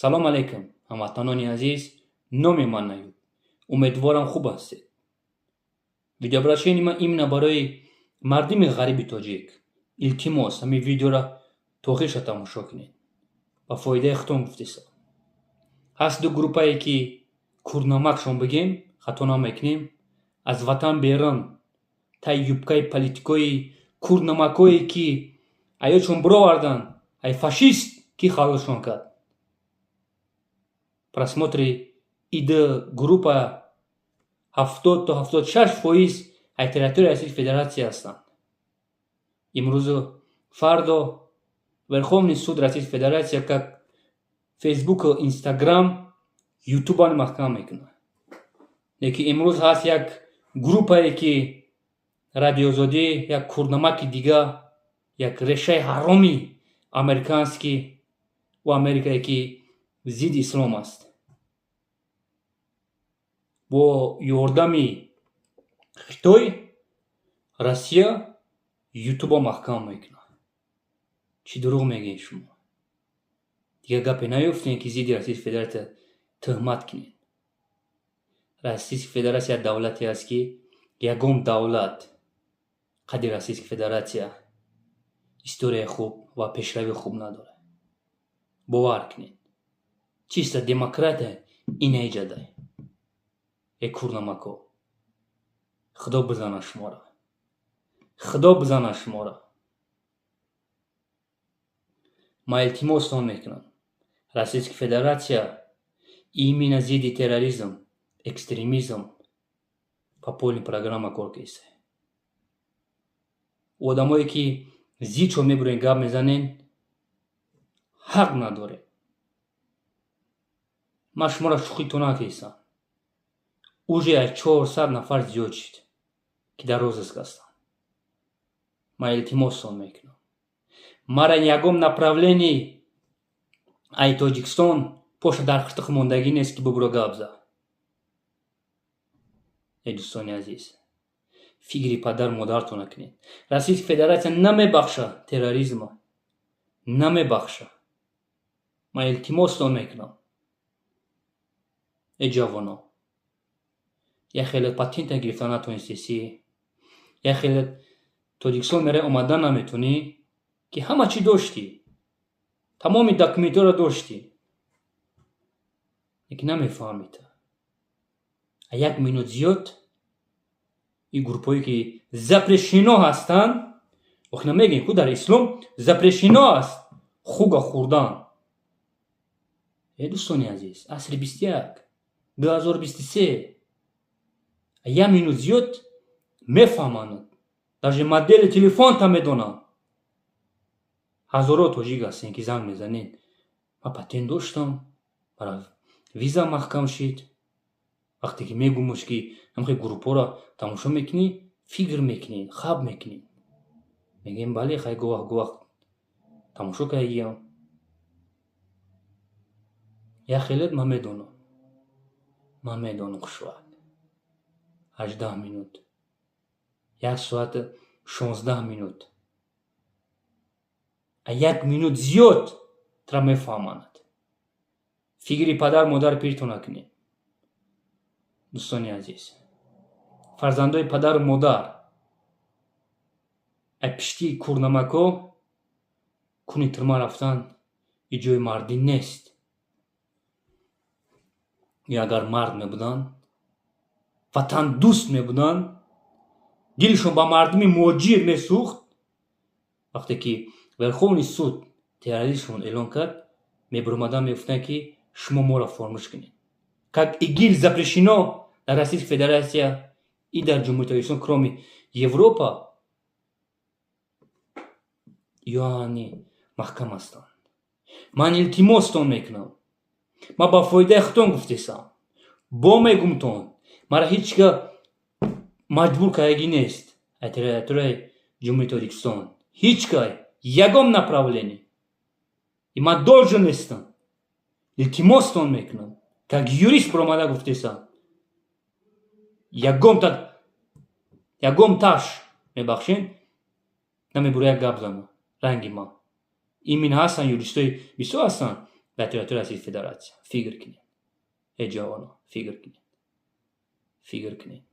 салом алейкум, ҳамватанони азиз, номи ман Аюб. Умедворам хуб ҳастед. Видеообращени ман именно барои мардими ғариби тоҷик. Илтимос, ҳамин видеоро тохиша тамошо кунед. Ба фоидаи худтон гуфтесам. ҳаст ду группае ки курднамакшон бигем, хато намекунем, аз ватан берун таи юбкаи политикои курднамакое ки аёчон бировардан, ай фашист ки халлшон кард. Просмотри ида группа 70 то 76% ай территорияи Российской Федерации ҳастанд. имрӯзу фардо Верховный суд Российской Федерации как Facebook, Instagram, YouTube маҳкам мекунад. Лекин имрӯз ҳаст як группае ки радиозодӣ, як курднамаки дига, як решаи ҳароми американский ва Америкае ки зидди ислом аст. бо ёрдами Хитой Россия YouTube маҳкам мекунад. Чӣ дурӯғ мегӯед шумо? Дигар гапе наёфтем ки зидди Российской Федерация тӯҳмат кунед. Российская Федерация давлате аст ки ягон давлат қадри Российская Федерация историяи хуб ва пешравии хуб надорад. бовар кунед. Чиста демократия инаи ҷадай. курднамако, худо бизанад шуморо. худо бизанад шуморо. ман илтимостон мекунам. Российская Федерация именно зидди терроризм, экстремизм по полной программе кор киса. одамое ки зидшо мебурен гап мезанен ҳақ надорем. ман шуморо шӯхито накисам. уже 400 нафар зиёд шуд ки дар розыск ҳастанд. ман илтимостон мекунам. мара ягон направлении ай Тоҷикистон поша дар хиртиқ мондагӣ нест ки бубуро гап зад. дӯстони азиз, фикри падар модаратона кунед. Российская Федерация намебахша терроризма, намебахша. ман илтимостон мекунам. ҷавоно, як хеле патента гирифта натонистеси, як хеле Тоҷикистон мераи омадан наметунӣ ки ҳама чӣ доштӣ, тамоми документҳоро доштӣ, лекин намефаҳмед. як минут зиёд ин группое ки запрещено ҳастанд, вақт намегӯем ку дар ислом запрещено аст хуга хӯрдан. дӯстони азиз, асри 21 2023 як минут зиёд мефаҳманд. даже модели телефонта медонанд. ҳазоро тоҷик ҳастем ки занг мезанед. ман патент доштам, мара виза маҳкам шуд. вақте ки мегӯмош ки ҳамхе группаро тамошо мекунӣ, фикр мекунӣ, хаб мекунӣ. мегӯем бале, хай гувах тамошо кардагиам. як хелет ман медонам хушвақт 18 минут, 1 соат 16 минут, як минут зиёд тра мефаҳманд. фикри падар модар пиртона кунед. дӯстони азиз, фарзандои падару модар, ай пишти курднамако куни тирма рафтан и ҷои мардӣ нест. агар мард мебуданд, ватандӯст мебуданд, дилшон ба мардуми муҳоҷир месӯхт, вақте ки Верховный суд терроризмшон эълон кард, мебуромадан мегуфтанд ки шумо моро формӯш кунед. как ИГИЛ запрещено дар Российской Федерации и дар Ҷумҳурии Тоҷикистон, кроме Европа, яъни маҳкам ҳастанд. ман илтимостон мекунам. ман ба фоидаи худтон гуфтесам. бо мегумтон, мара ҳеҷ ка маҷбур кардагӣ нест. ай территорияи Ҷумҳурии Тоҷикистон ҳеҷ кай ягон направление. ман должен нестам. илтимостон мекунам. как юрист биромада гуфтесам. ягон таш мебахшен, намебура як гап занам. ранги ман имин ҳастанд юристои бисёр ҳастанд letteratura si federația. Figür kinên. E cawano, figür kinên.